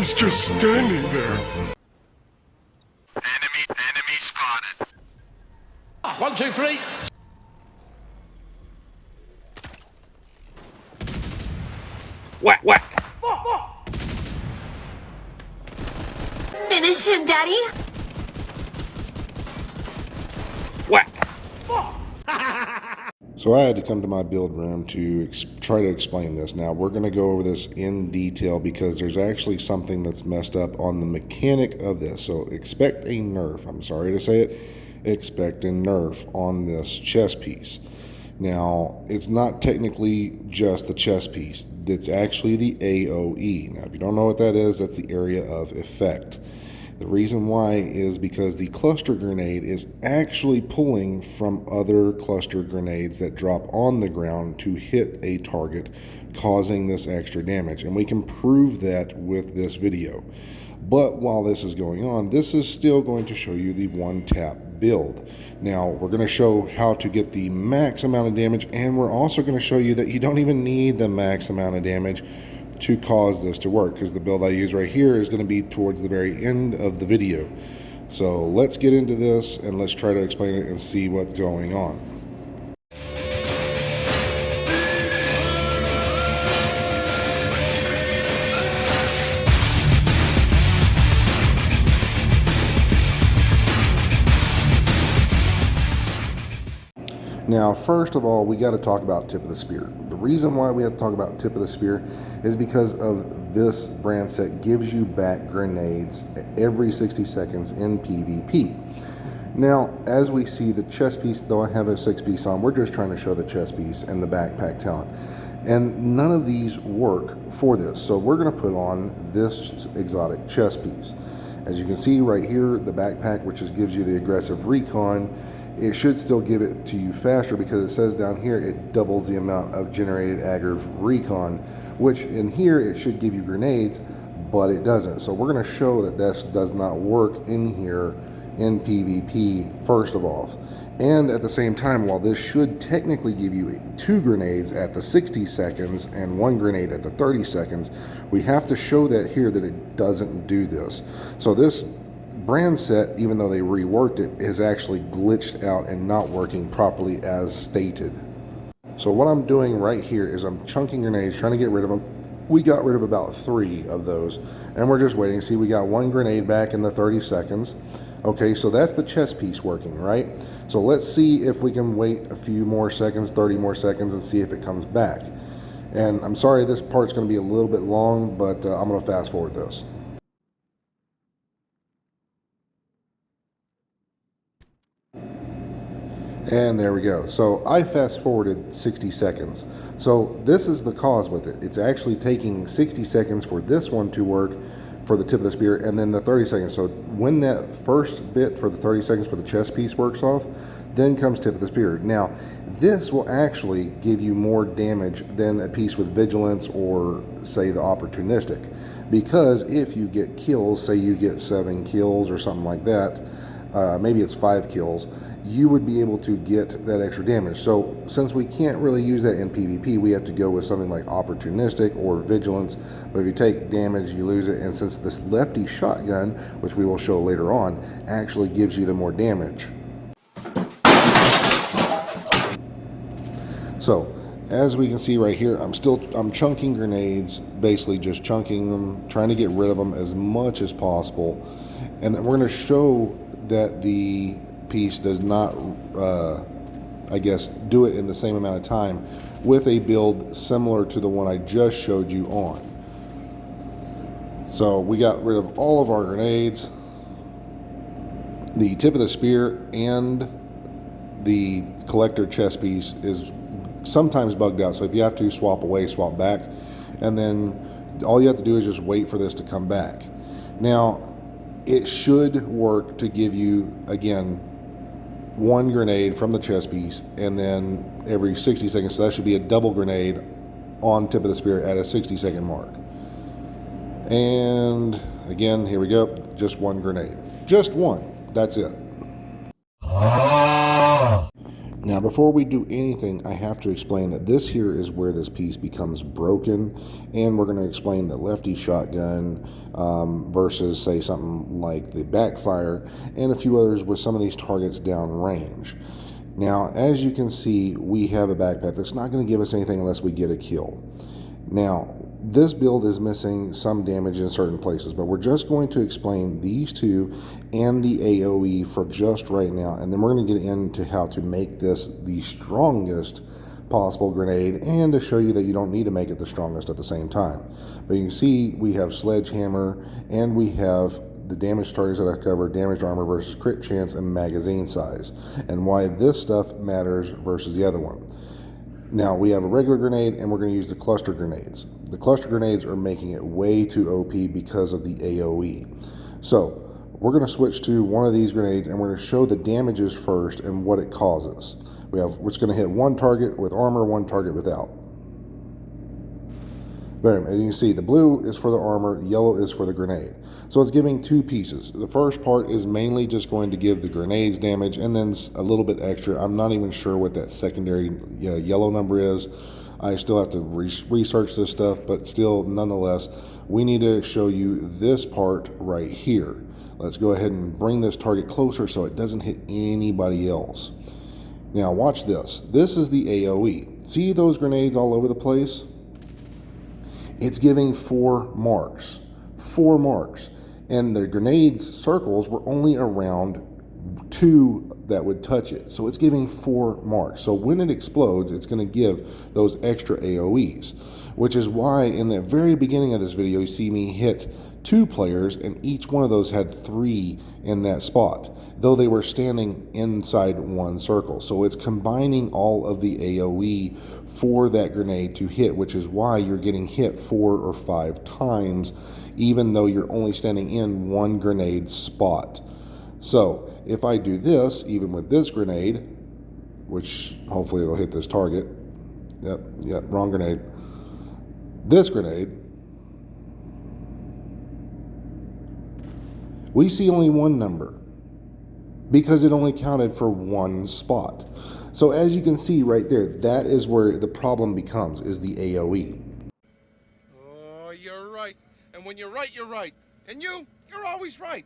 He's just standing there. Enemy spotted. 1, 2, 3. Whack, whack. Finish him, Daddy. Whack. So I had to come to my build room to try to explain this. Now we're going to go over this in detail because there's actually something that's messed up on the mechanic of this. So expect a nerf. I'm sorry to say it. Expect a nerf on this chest piece. Now, it's not technically just the chest piece. It's actually the AOE. Now, if you don't know what that is, that's the area of effect. The reason why is because the cluster grenade is actually pulling from other cluster grenades that drop on the ground to hit a target, causing this extra damage. And we can prove that with this video. But while this is going on, this is still going to show you the one-tap build. Now, we're going to show how to get the max amount of damage, and we're also going to show you that you don't even need the max amount of damage to cause this to work, because the build I use right here is going to be towards the very end of the video. So let's get into this and let's try to explain it and see what's going on. Now, first of all, we got to talk about tip of the spear. The reason why we have to talk about tip of the spear is because of this brand set gives you back grenades every 60 seconds in PvP. Now, as we see the chest piece, though I have a 6-piece on, we're just trying to show the chest piece and the backpack talent. And none of these work for this. So we're going to put on this exotic chest piece. As you can see right here, the backpack, which gives you the aggressive recon, it should still give it to you faster because it says down here it doubles the amount of generated aggressive recon, which in here it should give you grenades, but it doesn't. So we're going to show that this does not work in here in PvP first of all. And at the same time, while this should technically give you 2 grenades at the 60 seconds and 1 grenade at the 30 seconds, we have to show that here that it doesn't do this. So this brand set, even though they reworked it, is actually glitched out and not working properly as stated. So what I'm doing right here is I'm chunking grenades, trying to get rid of them. We got rid of about 3 of those, and we're just waiting. See, we got 1 grenade back in the 30 seconds. Okay, so that's the chest piece working, right? So let's see if we can wait a few more seconds, 30 more seconds, and see if it comes back. And I'm sorry this part's going to be a little bit long, but I'm going to fast forward this. And there we go. So I fast forwarded 60 seconds. So this is the cause with it. It's actually taking 60 seconds for this one to work for the tip of the spear, and then the 30 seconds. So when that first bit for the 30 seconds for the chest piece works off, then comes tip of the spear. Now, this will actually give you more damage than a piece with vigilance or say the opportunistic. Because if you get kills, say you get 7 kills or something like that, maybe it's 5 kills, you would be able to get that extra damage. So since we can't really use that in PvP, we have to go with something like opportunistic or vigilance. But if you take damage, you lose it. And since this lefty shotgun, which we will show later on, actually gives you the more damage. So as we can see right here, I'm chunking grenades, basically just chunking them, trying to get rid of them as much as possible. And then we're going to show that the piece does not, I guess, do it in the same amount of time with a build similar to the one I just showed you on. So we got rid of all of our grenades. The tip of the spear and the collector chest piece is sometimes bugged out. So if you have to swap away, swap back. And then all you have to do is just wait for this to come back. Now, it should work to give you, again, 1 grenade from the chest piece, and then every 60 seconds, so that should be a double grenade on tip of the spear at a 60-second mark. And again, here we go, just 1 grenade. Just 1, that's it. Now, before we do anything, I have to explain that this here is where this piece becomes broken, and we're going to explain the lefty shotgun versus, say, something like the backfire, and a few others with some of these targets downrange. Now, as you can see, we have a backpack that's not going to give us anything unless we get a kill. Now, this build is missing some damage in certain places, but we're just going to explain these two and the AoE for just right now, and then we're going to get into how to make this the strongest possible grenade, and to show you that you don't need to make it the strongest at the same time. But you can see we have sledgehammer, and we have the damage targets that I covered, damaged armor versus crit chance, and magazine size, and why this stuff matters versus the other one. Now, we have a regular grenade, and we're going to use the cluster grenades. The cluster grenades are making it way too OP because of the AoE. So, we're going to switch to one of these grenades, and we're going to show the damages first and what it causes. We have, it's going to hit one target with armor, one target without. Boom, and you can see the blue is for the armor, the yellow is for the grenade. So it's giving two pieces. The first part is mainly just going to give the grenades damage, and then a little bit extra. I'm not even sure what that secondary yellow number is. I still have to research this stuff, but still, nonetheless, we need to show you this part right here. Let's go ahead and bring this target closer so it doesn't hit anybody else. Now watch this. This is the AoE. See those grenades all over the place? It's giving 4 marks. 4 marks. And the grenades circles were only around 2 that would touch it. So it's giving 4 marks. So when it explodes, it's going to give those extra AoEs, which is why in the very beginning of this video, you see me hit 2 players, and each one of those had 3 in that spot, though they were standing inside one circle. So it's combining all of the AoE for that grenade to hit, which is why you're getting hit 4 or 5 times, even though you're only standing in one grenade spot. So if I do this, even with this grenade, which hopefully it'll hit this target. Yep, wrong grenade. This grenade, we see only one number because it only counted for one spot. So as you can see right there, that is where the problem becomes, is the AoE. Oh, you're right. And when you're right, you're right. And you're always right.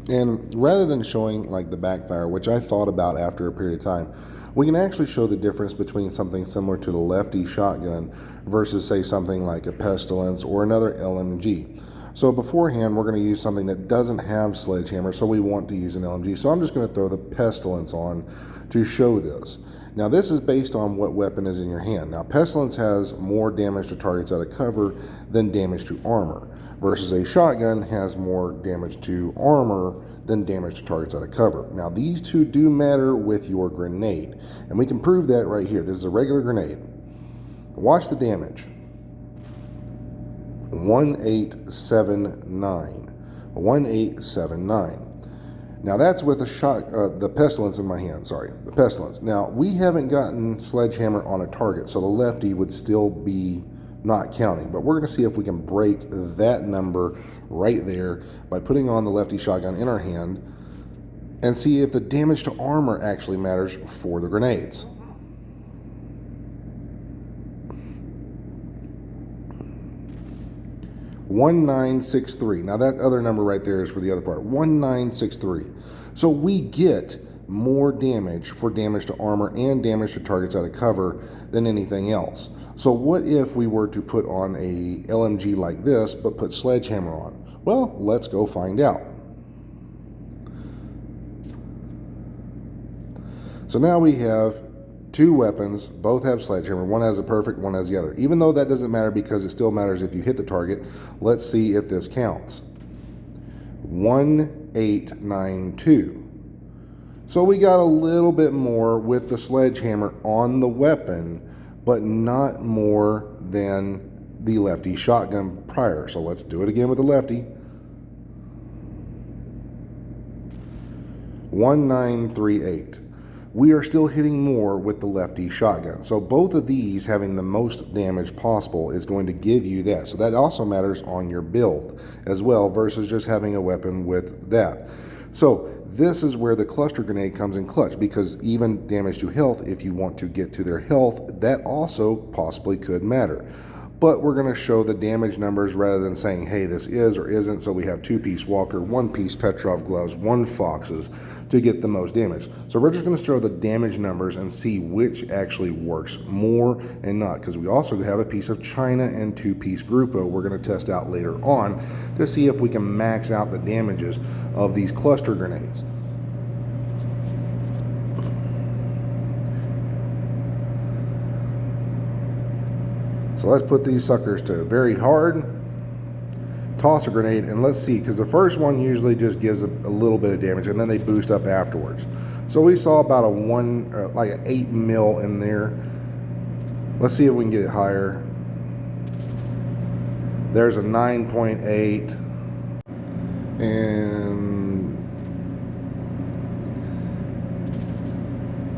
And rather than showing like the backfire, which I thought about after a period of time, we can actually show the difference between something similar to the lefty shotgun versus, say, something like a pestilence or another LMG. So beforehand, we're going to use something that doesn't have sledgehammer, so we want to use an LMG. So I'm just going to throw the pestilence on to show this. Now this is based on what weapon is in your hand. Now pestilence has more damage to targets out of cover than damage to armor, versus a shotgun has more damage to armor than damage to targets out of cover. Now these two do matter with your grenade, and we can prove that right here. This is a regular grenade. Watch the damage. 1879. 1879. Now that's with a shot, the pestilence in my hand, sorry, the pestilence. Now we haven't gotten sledgehammer on a target, so the lefty would still be not counting, but we're going to see if we can break that number right there by putting on the lefty shotgun in our hand and see if the damage to armor actually matters for the grenades. $1963. Now that other number right there is for the other part. 1963. So we get more damage for damage to armor and damage to targets out of cover than anything else. So what if we were to put on a LMG like this but put sledgehammer on? Well, let's go find out. So now we have two weapons, both have sledgehammer. One has a perfect, one has the other. Even though that doesn't matter because it still matters if you hit the target, let's see if this counts. 1892. So we got a little bit more with the sledgehammer on the weapon, but not more than the lefty shotgun prior. So let's do it again with the lefty. 1938. We are still hitting more with the lefty shotgun. So both of these having the most damage possible is going to give you that. So that also matters on your build as well versus just having a weapon with that. So this is where the cluster grenade comes in clutch, because even damage to health, if you want to get to their health, that also possibly could matter. But we're going to show the damage numbers rather than saying, hey, this is or isn't. So we have 2-piece Walker, 1-piece Petrov gloves, 1 Foxes to get the most damage. So we're just going to show the damage numbers and see which actually works more and not. Because we also have a piece of China and 2-piece Grupo we're going to test out later on to see if we can max out the damages of these cluster grenades. So let's put these suckers to very hard, toss a grenade, and let's see, because the first one usually just gives a little bit of damage, and then they boost up afterwards. So we saw about like an 8 mil in there. Let's see if we can get it higher. There's a 9.8, and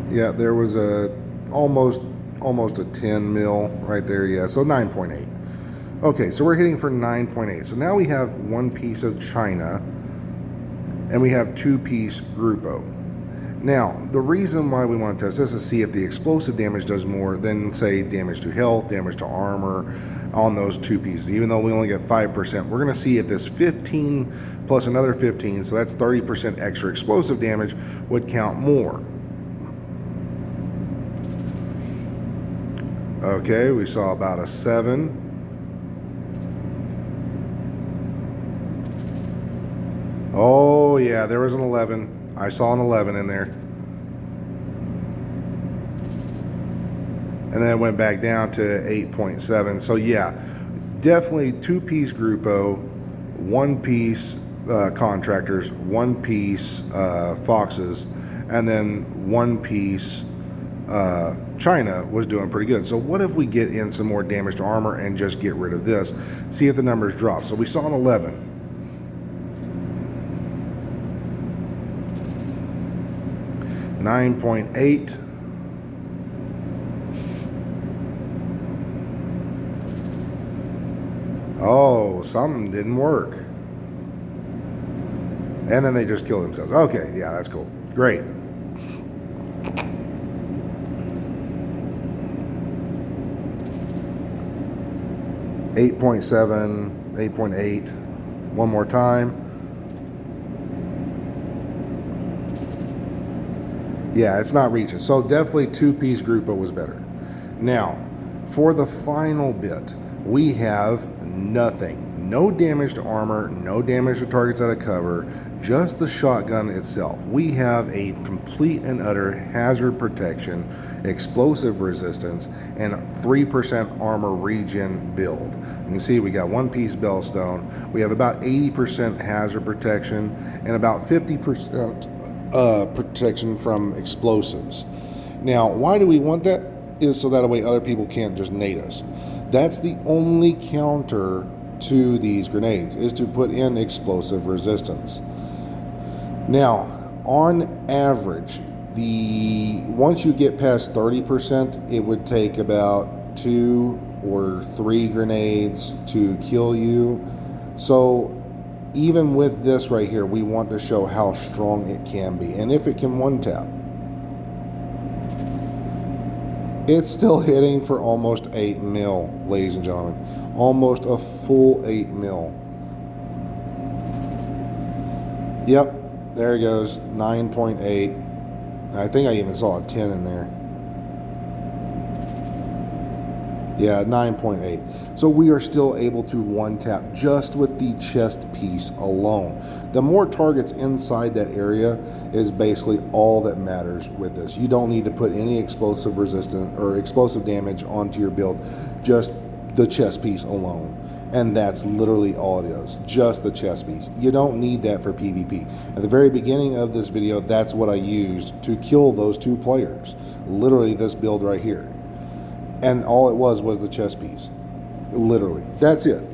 yeah, there was a almost a 10 mil right there. Yeah, so 9.8. Okay, so we're hitting for 9.8. So now we have 1 piece of China and we have 2-piece Grupo. Now, the reason why we want to test this is to see if the explosive damage does more than, say, damage to health, damage to armor on those 2 pieces. Even though we only get 5%, we're going to see if this 15 plus another 15, so that's 30% extra explosive damage, would count more. Okay, we saw about a 7. Oh yeah, there was an 11. I saw an 11 in there. And then it went back down to 8.7. So yeah, definitely 2-piece Grupo, 1-piece contractors, 1-piece Foxes, and then 1-piece China was doing pretty good. So what if we get in some more damage to armor and just get rid of this, see if the numbers drop. So we saw an 11, 9.8, oh, something didn't work, and then they just killed themselves. Okay, yeah, that's cool, great. 8.7, 8.8, one more time. Yeah, it's not reaching. So definitely 2-piece Grupo was better. Now, for the final bit, we have nothing. No damage to armor, no damage to targets out of cover, just the shotgun itself. We have a complete and utter hazard protection, explosive resistance, and 3% armor regen build. You can see we got 1-piece Bellstone. We have about 80% hazard protection and about 50% protection from explosives. Now, why do we want that? Is so that way other people can't just nade us. That's the only counter to these grenades, is to put in explosive resistance. Now, on average, once you get past 30%, it would take about 2 or 3 grenades to kill you. So even with this right here, we want to show how strong it can be, and if it can one-tap. It's still hitting for almost 8 mil, ladies and gentlemen. Almost a full 8 mil. Yep, there it goes, 9.8. I think I even saw a 10 in there. Yeah, 9.8. So we are still able to one-tap just with the chest piece alone. The more targets inside that area is basically all that matters with this. You don't need to put any explosive resistance or explosive damage onto your build, just the chest piece alone. And that's literally all it is, just the chest piece. You don't need that for PvP. At the very beginning of this video, that's what I used to kill those 2 players. Literally this build right here. And all it was the chest piece. Literally. That's it.